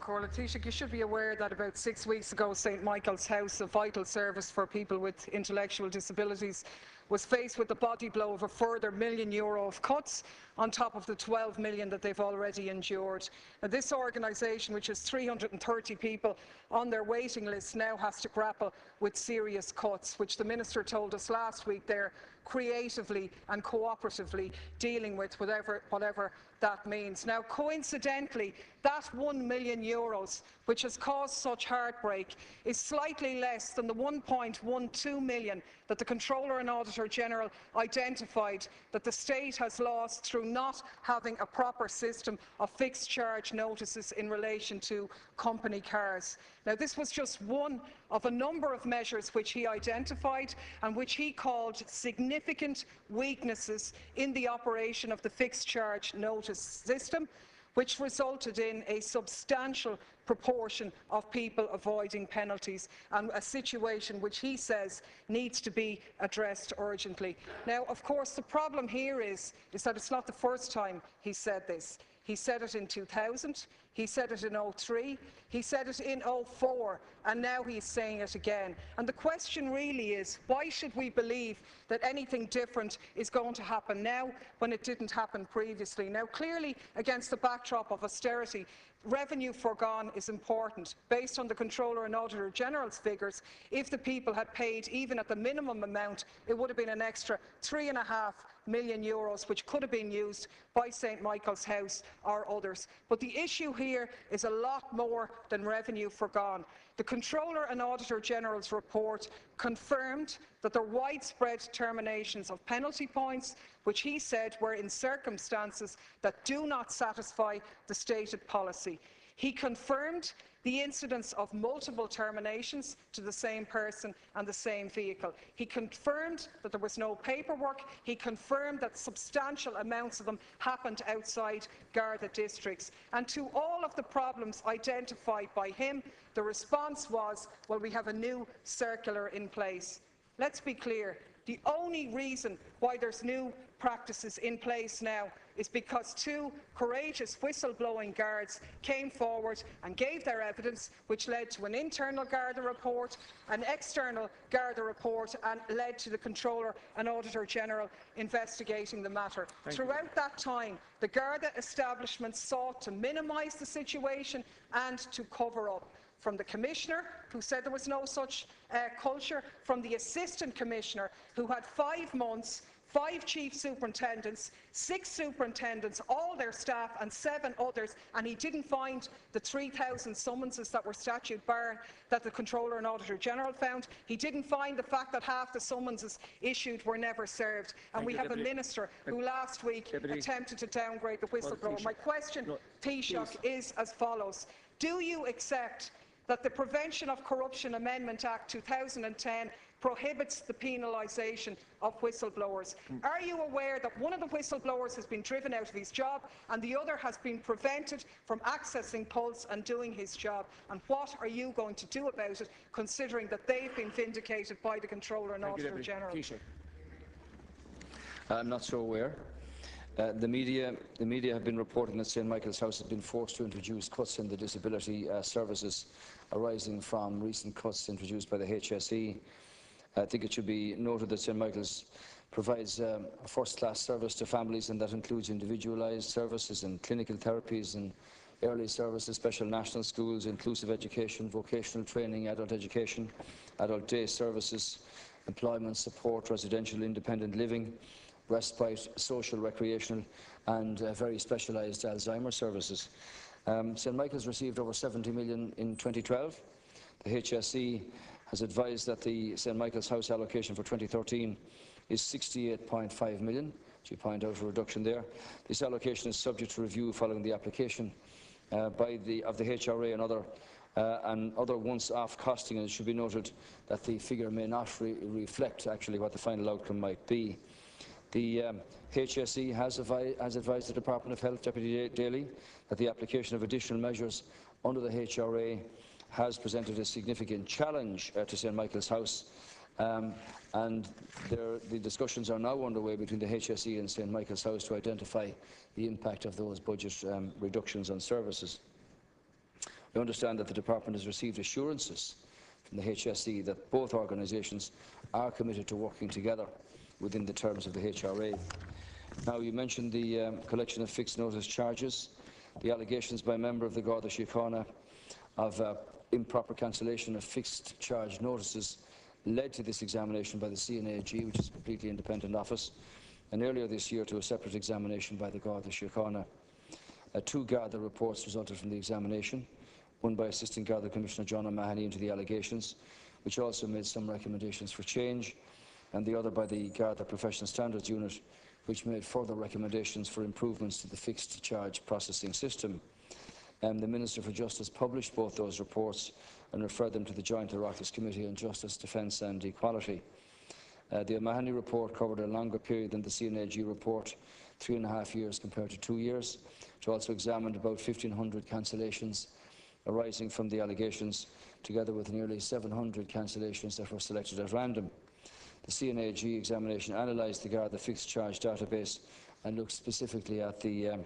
Corla. Taoiseach, you should be aware that about 6 weeks ago, St Michael's House, a vital service for people with intellectual disabilities, was faced with the body blow of a further €1 million of cuts on top of the 12 million that they've already endured. Now, this organisation, which has 330 people on their waiting list, now has to grapple with serious cuts, which the Minister told us last week they're creatively and cooperatively dealing with, whatever that means. Now, coincidentally, that €1 million, which has caused such heartbreak, is slightly less than the 1.12 million that the Controller and Auditor General identified that the state has lost through not having a proper system of fixed charge notices in relation to company cars. Now, this was just one of a number of measures which he identified and which he called significant weaknesses in the operation of the fixed charge notice system, which resulted in a substantial proportion of people avoiding penalties, and a situation which he says needs to be addressed urgently. Now, of course, the problem here is that it's not the first time he said this. He said it in 2000, he said it in 2003, he said it in 2004, and now he's saying it again. And the question really is, why should we believe that anything different is going to happen now when it didn't happen previously? Now, clearly, against the backdrop of austerity, revenue forgone is important. Based on the Controller and Auditor General's figures, if the people had paid even at the minimum amount, it would have been an extra €3.5 million, which could have been used by St Michael's House or others. But the issue here is a lot more than revenue forgone. The Controller and Auditor General's report confirmed that there were widespread terminations of penalty points, which he said were in circumstances that do not satisfy the stated policy. He confirmed the incidence of multiple terminations to the same person and the same vehicle. He confirmed that there was no paperwork. He confirmed that substantial amounts of them happened outside Garda districts. And to all of the problems identified by him, the response was, well, we have a new circular in place. Let's be clear. The only reason why there's new practices in place now is because two courageous whistleblowing guards came forward and gave their evidence, which led to an internal Garda report, an external Garda report, and led to the Controller and Auditor General investigating the matter. Throughout that time, the Garda establishment sought to minimise the situation and to cover up. From the Commissioner, who said there was no such culture, from the Assistant Commissioner, who had 5 months, 5 Chief Superintendents, 6 Superintendents, all their staff and 7 others, and he didn't find the 3,000 summonses that were statute barred that the Controller and Auditor General found. He didn't find the fact that half the summonses issued were never served. And we have a Minister who last week attempted to downgrade the whistleblower. My question, Taoiseach, is as follows. Do you accept that the Prevention of Corruption Amendment Act 2010 prohibits the penalisation of whistleblowers? Are you aware that one of the whistleblowers has been driven out of his job and the other has been prevented from accessing Pulse and doing his job? And what are you going to do about it, considering that they've been vindicated by the Controller and Auditor General? I'm not so aware. The media have been reporting that St Michael's House has been forced to introduce cuts in the disability services arising from recent cuts introduced by the HSE. I think it should be noted that St Michael's provides a first-class service to families, and that includes individualised services and clinical therapies and early services, special national schools, inclusive education, vocational training, adult education, adult day services, employment support, residential independent living, respite, social, recreational and very specialised Alzheimer's services. St Michael's received over 70 million in 2012. The HSE has advised that the St Michael's House allocation for 2013 is 68.5 million. You point out a reduction there. This allocation is subject to review following the application of the HRA and other once-off costing, and it should be noted that the figure may not reflect actually what the final outcome might be. The HSE has advised the Department of Health, Deputy Daly, that the application of additional measures under the HRA has presented a significant challenge to St Michael's House, and the discussions are now underway between the HSE and St Michael's House to identify the impact of those budget reductions on services. I understand that the Department has received assurances from the HSE that both organisations are committed to working together within the terms of the HRA. Now, you mentioned the collection of fixed notice charges. The allegations by a member of the Garda Síochána of improper cancellation of fixed charge notices led to this examination by the CNAG, which is a completely independent office, and earlier this year to a separate examination by the Garda Síochána. Two Garda reports resulted from the examination, one by Assistant Garda Commissioner John O'Mahony into the allegations, which also made some recommendations for change, and the other by the Garda Professional Standards Unit, which made further recommendations for improvements to the fixed charge processing system. The Minister for Justice published both those reports and referred them to the Joint Oireachtas Committee on Justice, Defence and Equality. The O'Mahony report covered a longer period than the CNAG report, 3.5 years compared to 2 years. It also examined about 1,500 cancellations arising from the allegations, together with nearly 700 cancellations that were selected at random. The CNAG examination analysed the Garda fixed charge database and looked specifically at a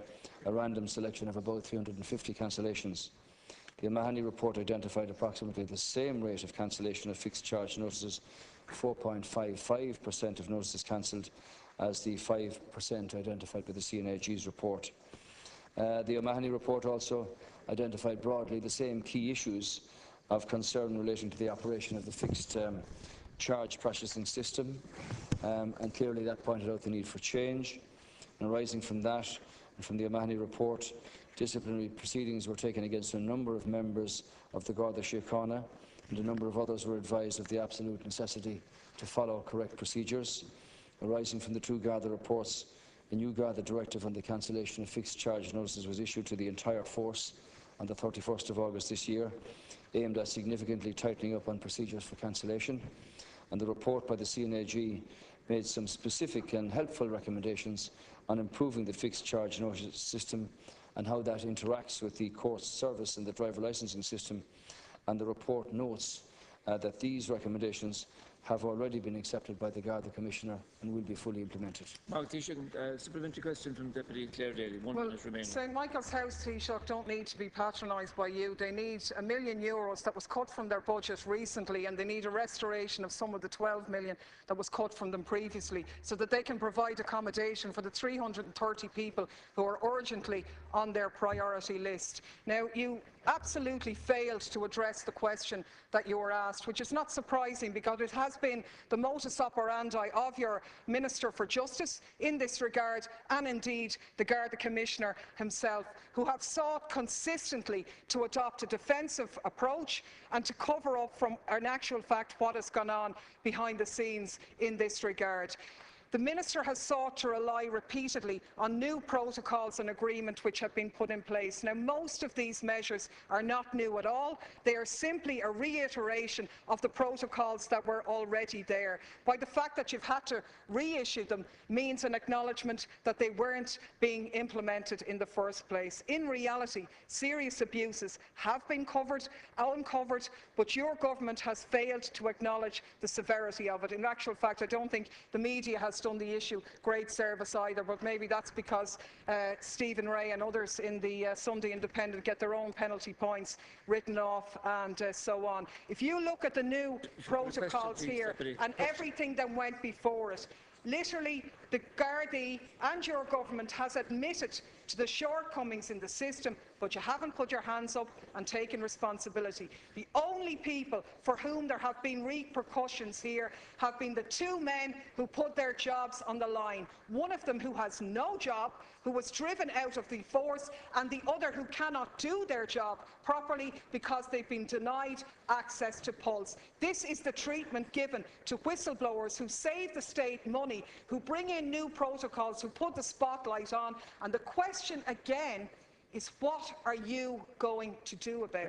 random selection of about 350 cancellations. The O'Mahony report identified approximately the same rate of cancellation of fixed charge notices, 4.55% of notices cancelled, as the 5% identified by the CNAG's report. The O'Mahony report also identified broadly the same key issues of concern relating to the operation of the fixed charge processing system, and clearly that pointed out the need for change. And arising from that and from the O'Mahony report, disciplinary proceedings were taken against a number of members of the Garda Síochána, and a number of others were advised of the absolute necessity to follow correct procedures. Arising from the two Garda reports, a new Garda directive on the cancellation of fixed charge notices was issued to the entire force on the 31st of August this year, aimed at significantly tightening up on procedures for cancellation. And the report by the CNAG made some specific and helpful recommendations on improving the fixed charge notice system and how that interacts with the court service and the driver licensing system. And the report notes that these recommendations have already been accepted by the Garda Commissioner and will be fully implemented. Supplementary question from Deputy Clare Daly. 1 minute remaining. St Michael's House, Taoiseach, don't need to be patronised by you. They need €1 million that was cut from their budget recently, and they need a restoration of some of the 12 million that was cut from them previously, so that they can provide accommodation for the 330 people who are urgently on their priority list. Now, you absolutely failed to address the question that you were asked, which is not surprising because it has been the modus operandi of your Minister for Justice in this regard, and indeed the Garda Commissioner himself, who have sought consistently to adopt a defensive approach and to cover up from, in actual fact, what has gone on behind the scenes in this regard. The Minister has sought to rely repeatedly on new protocols and agreement which have been put in place. Now, most of these measures are not new at all. They are simply a reiteration of the protocols that were already there. By the fact that you've had to reissue them means an acknowledgement that they weren't being implemented in the first place. In reality, serious abuses have been uncovered, but your government has failed to acknowledge the severity of it. In actual fact, I don't think the media has done the issue great service either, but maybe that's because Stephen Ray and others in the Sunday Independent get their own penalty points written off and so on. If you look at the new protocols here and everything that went before it, literally the Gardaí and your government has admitted to the shortcomings in the system, but you haven't put your hands up and taken responsibility. The only people for whom there have been repercussions here have been the two men who put their jobs on the line. One of them who has no job, who was driven out of the force, and the other who cannot do their job properly because they've been denied access to Pulse. This is the treatment given to whistleblowers who save the state money, who bring in new protocols, who put the spotlight on. And the question again is, what are you going to do about it?